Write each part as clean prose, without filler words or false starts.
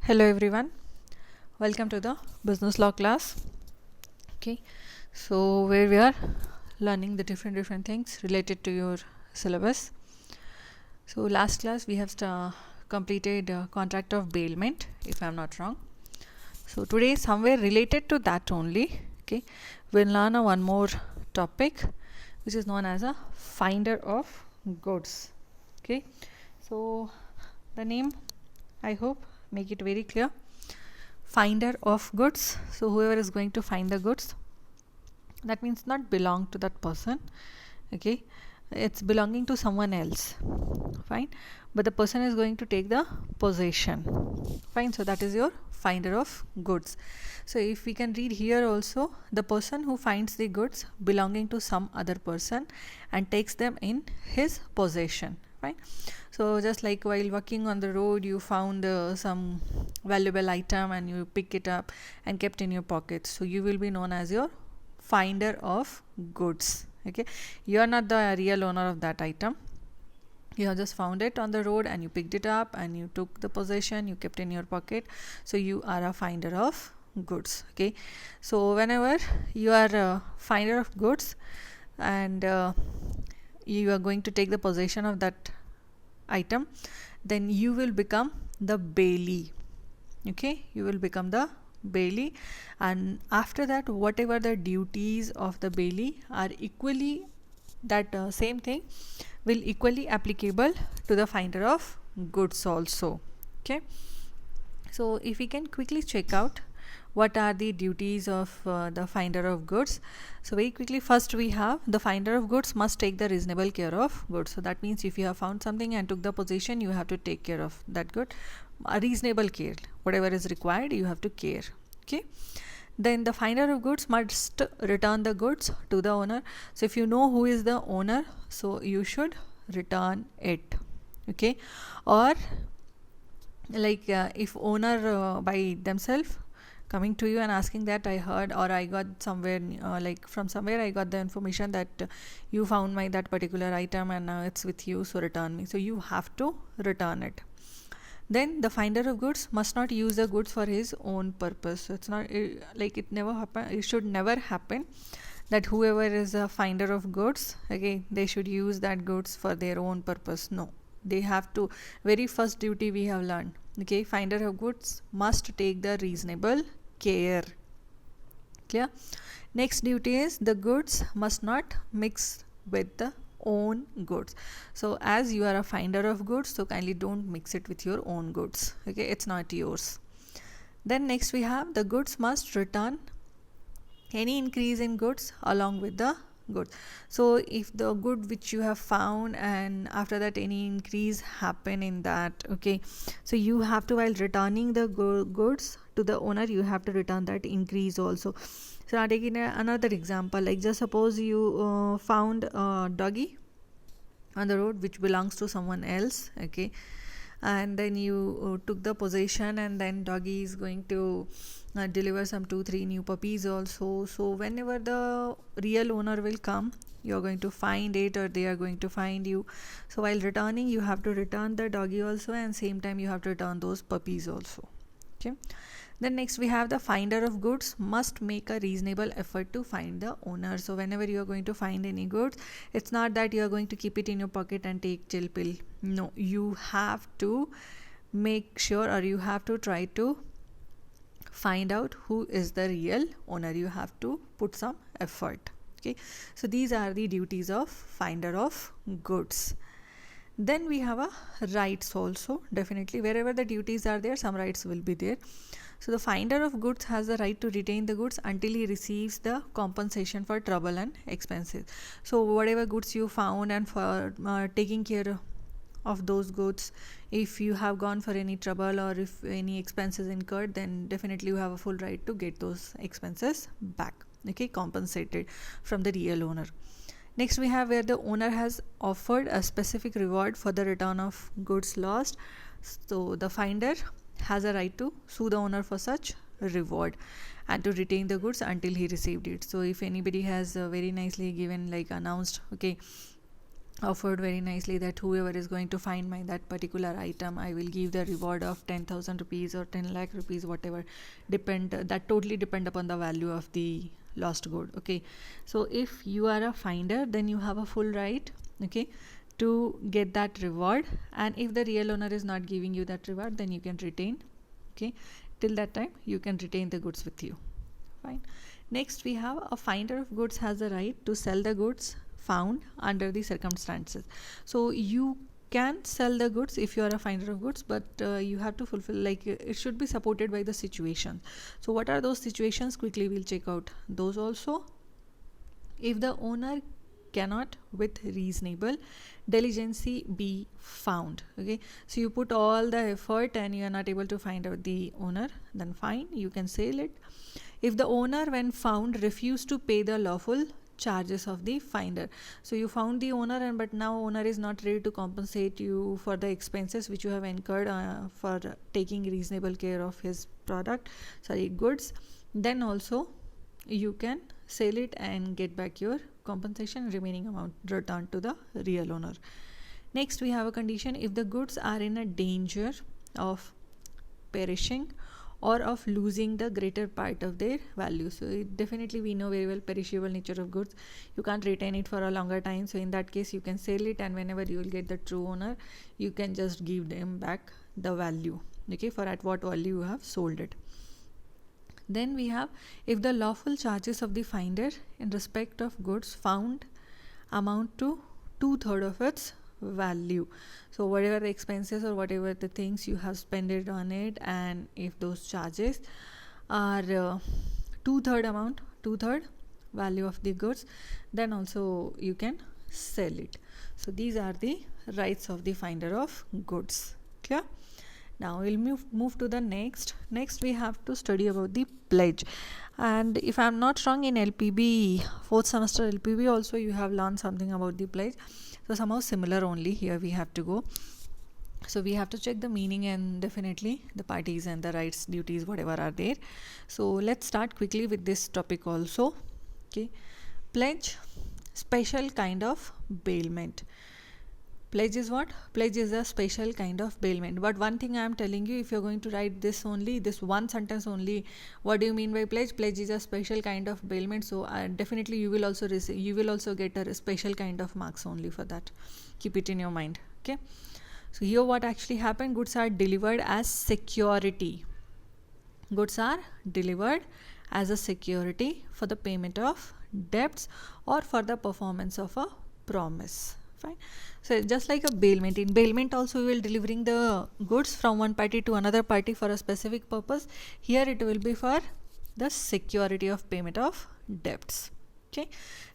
Hello everyone, welcome to the business law class. Okay, so where we are learning the different things related to your syllabus. So last class we have completed contract of bailment, if I am not wrong. So today somewhere related to that only. Okay, we'll learn one more topic which is known as a finder of goods. Okay, so the name, I hope, make it very clear. Finder of goods. So whoever is going to find the goods, that means not belong to that person. Okay, it's belonging to someone else. Fine, but the person is going to take the possession. Fine, so that is your finder of goods. So if we can read here also, the person who finds the goods belonging to some other person and takes them in his possession. Right, so just like while walking on the road, you found some valuable item and you pick it up and kept in your pocket, so you will be known as your finder of goods. Okay, you are not the real owner of that item. You have just found it on the road and you picked it up and you took the possession, you kept in your pocket, so you are a finder of goods. Okay, so whenever you are a finder of goods and you are going to take the possession of that item, then you will become the bailee. Okay, you will become the bailee, and after that whatever the duties of the bailee are equally, that same thing will equally applicable to the finder of goods also. Okay, so if we can quickly check out what are the duties of the finder of goods. So very quickly, first we have the finder of goods must take the reasonable care of goods. So that means if you have found something and took the possession, you have to take care of that good. A reasonable care, whatever is required, you have to care. Okay, then the finder of goods must return the goods to the owner. So if you know who is the owner, so you should return it. Okay, or like if owner by themselves coming to you and asking that I heard or I got somewhere like from somewhere I got the information that you found my that particular item and now it's with you, so return me, so you have to return it. Then the finder of goods must not use the goods for his own purpose. So it's not like it never happen, it should never happen that whoever is a finder of goods, okay, they should use that goods for their own purpose. No, they have to, very first duty we have learned, okay, finder of goods must take the reasonable care. Clear? Next duty is the goods must not mix with the own goods. So as you are a finder of goods, so kindly don't mix it with your own goods. Okay, it's not yours. Then next we have the goods must return any increase in goods along with the goods. So if the good which you have found and after that any increase happen in that, okay, so you have to, while returning the goods to the owner, you have to return that increase also. So now taking another example, like just suppose you found a doggy on the road which belongs to someone else, okay, and then you took the possession, and then doggy is going to deliver some 2-3 new puppies also. So whenever the real owner will come, you are going to find it or they are going to find you. So while returning, you have to return the doggy also, and same time you have to return those puppies also. Okay, then next we have the finder of goods must make a reasonable effort to find the owner. So whenever you are going to find any goods, it's not that you are going to keep it in your pocket and take chill pill. No, you have to make sure, or you have to try to find out who is the real owner. You have to put some effort. Okay, so these are the duties of finder of goods. Then we have a rights also. Definitely wherever the duties are there, some rights will be there. So the finder of goods has the right to retain the goods until he receives the compensation for trouble and expenses. So whatever goods you found and for taking care of those goods, if you have gone for any trouble or if any expenses incurred, then definitely you have a full right to get those expenses back, okay, compensated from the real owner. Next we have where the owner has offered a specific reward for the return of goods lost. So the finder has a right to sue the owner for such reward and to retain the goods until he received it. So if anybody has very nicely given, like announced, okay, offered very nicely that whoever is going to find my that particular item, I will give the reward of 10,000 rupees or 10 lakh rupees, whatever, that totally depend upon the value of the lost good. Okay, so if you are a finder, then you have a full right, okay, to get that reward, and if the real owner is not giving you that reward, then you can retain. Okay, till that time you can retain the goods with you. Fine. Next, we have a finder of goods has the right to sell the goods found under the circumstances. So you can sell the goods if you are a finder of goods, but you have to fulfill, like, it should be supported by the situation. So what are those situations? Quickly we'll check out those also. If the owner cannot with reasonable diligence be found, okay, so you put all the effort and you are not able to find out the owner, then fine, you can sell it. If the owner when found refused to pay the lawful charges of the finder, so you found the owner, and but now owner is not ready to compensate you for the expenses which you have incurred for taking reasonable care of his goods, then also you can sell it and get back your compensation, remaining amount returned to the real owner. Next, we have a condition: if the goods are in a danger of perishing or of losing the greater part of their value. So definitely we know very well perishable nature of goods, you can't retain it for a longer time, so in that case you can sell it, and whenever you will get the true owner, you can just give them back the value, okay, for at what value you have sold it. Then we have, if the lawful charges of the finder in respect of goods found amount to 2/3 of its value. So whatever the expenses or whatever the things you have spent it on it, and if those charges are 2/3 value of the goods, then also you can sell it. So these are the rights of the finder of goods. Clear? Now we'll move to the next. Next we have to study about the pledge. And if I'm not wrong, in LPB, 4th semester LPB also you have learned something about the pledge. So somehow similar only here we have to go. So we have to check the meaning and definitely the parties and the rights, duties, whatever are there. So let's start quickly with this topic also. Okay, pledge, special kind of bailment. Pledge is what? Pledge is a special kind of bailment. But one thing I am telling you, if you're going to write this only, this one sentence only, what do you mean by pledge? Pledge is a special kind of bailment. So definitely you will also receive, you will also get a special kind of marks only for that. Keep it in your mind. Okay. So here what actually happened? Goods are delivered as security. Goods are delivered as a security for the payment of debts or for the performance of a promise. Fine. So just like a bailment, in bailment also we will delivering the goods from one party to another party for a specific purpose. Here it will be for the security of payment of debts. Okay.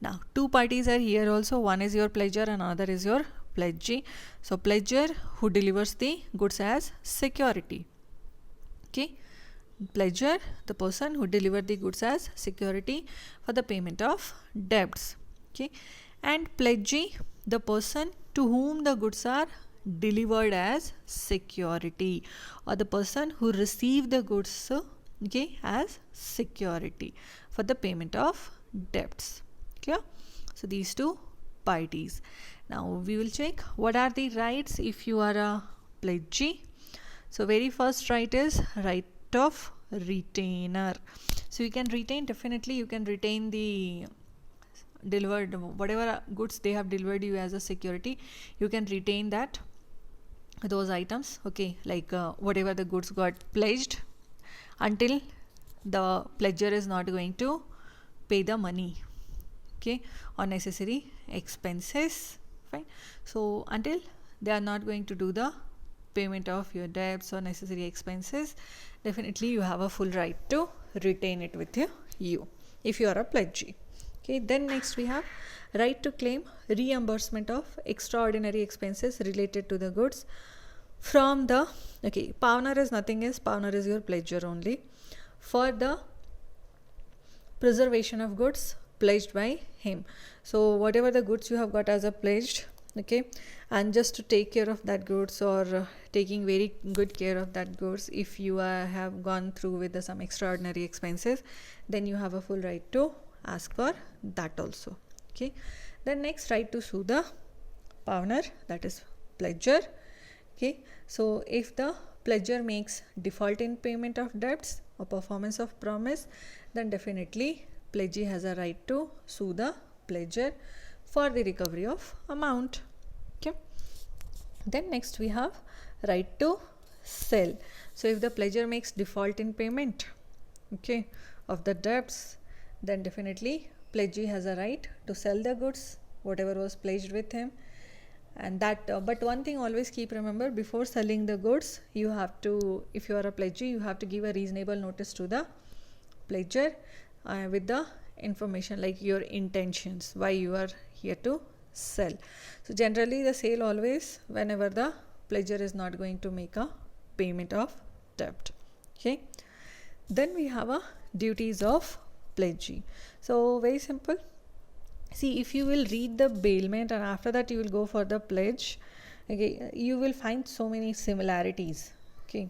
Now two parties are here also. One is your pledger and another is your pledgee. So pledger who delivers the goods as security. Okay. Pledger, the person who delivered the goods as security for the payment of debts. Okay. And pledgee, the person to whom the goods are delivered as security, or the person who received the goods, okay, as security for the payment of debts. Clear? So these two parties. Now we will check what are the rights if you are a pledgee. So very first right is right of retainer. So you can retain, definitely you can retain the delivered, whatever goods they have delivered you as a security, you can retain that, those items, okay, like whatever the goods got pledged until the pledger is not going to pay the money, okay, or necessary expenses. Fine. So until they are not going to do the payment of your debts or necessary expenses, definitely you have a full right to retain it with you if you are a pledgee. Okay, then next we have right to claim reimbursement of extraordinary expenses related to the goods from the, okay, pawner is nothing else, pawner is your pledger only, for the preservation of goods pledged by him. So whatever the goods you have got as a pledged, okay, and just to take care of that goods or taking very good care of that goods, if you have gone through with some extraordinary expenses, then you have a full right to ask for that also. Okay. Then next, right to sue the partner, that is pledger. Okay, so if the pledger makes default in payment of debts or performance of promise, then definitely pledgee has a right to sue the pledger for the recovery of amount. Okay, then next we have right to sell. So if the pledger makes default in payment, okay, of the debts, then definitely pledgee has a right to sell the goods whatever was pledged with him. And that but one thing always keep remember, before selling the goods you have to, if you are a pledgee, you have to give a reasonable notice to the pledger with the information like your intentions, why you are here to sell. So generally the sale always whenever the pledger is not going to make a payment of debt. Okay, then we have a duties of pledgee. So very simple. See, if you will read the bailment and after that you will go for the pledge, okay, you will find so many similarities. Okay,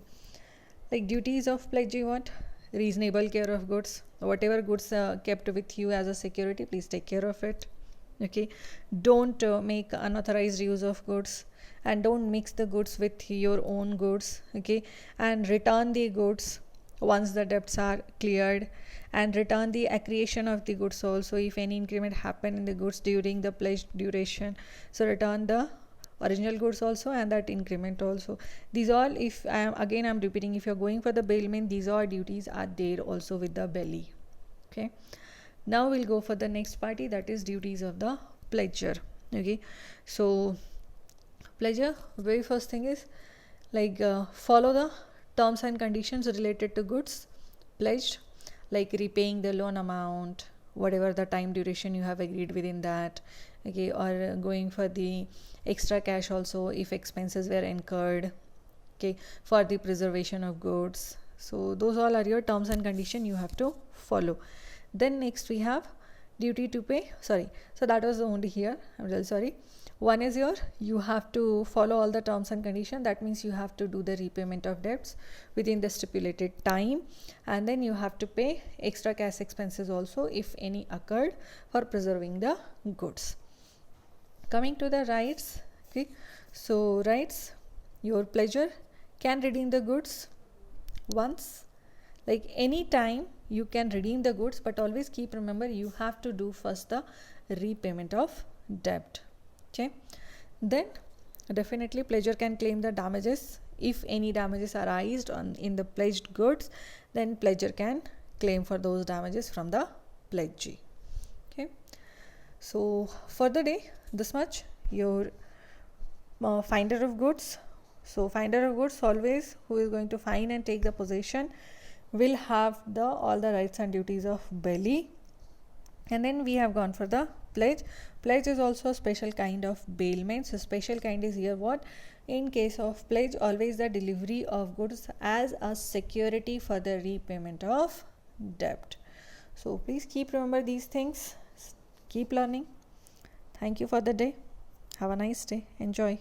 like duties of pledgee, what? Reasonable care of goods. Whatever goods kept with you as a security, please take care of it. Okay, don't make unauthorized use of goods, and don't mix the goods with your own goods. Okay, and return the goods once the debts are cleared, and return the accretion of the goods also if any increment happen in the goods during the pledge duration. So return the original goods also and that increment also. These all, if I'm repeating, if you're going for the bailment, these all duties are there also with the belly. Okay, now we'll go for the next party, that is duties of the pledger. Okay, so pledger, very first thing is like follow the terms and conditions related to goods pledged, like repaying the loan amount, whatever the time duration you have agreed within that. Okay, or going for the extra cash also if expenses were incurred, okay, for the preservation of goods. So those all are your terms and condition you have to follow. Then next we have duty to pay. Sorry, so that was only here, I'm really sorry. One is you have to follow all the terms and conditions. That means you have to do the repayment of debts within the stipulated time, and then you have to pay extra cash expenses also if any occurred for preserving the goods. Coming to the rights. Okay, so rights, your pledger can redeem the goods once, like any time you can redeem the goods, but always keep remember you have to do first the repayment of debt. Okay, then definitely pledger can claim the damages if any damages arised in the pledged goods, then pledger can claim for those damages from the pledgee. Okay, so for the day this much, your finder of goods. So finder of goods always, who is going to find and take the possession, will have the all the rights and duties of belly. And then we have gone for the pledge. Pledge is also a special kind of bailment. So special kind is here what? In case of pledge, always the delivery of goods as a security for the repayment of debt. So please keep remember these things. Keep learning. Thank you for the day. Have a nice day. Enjoy.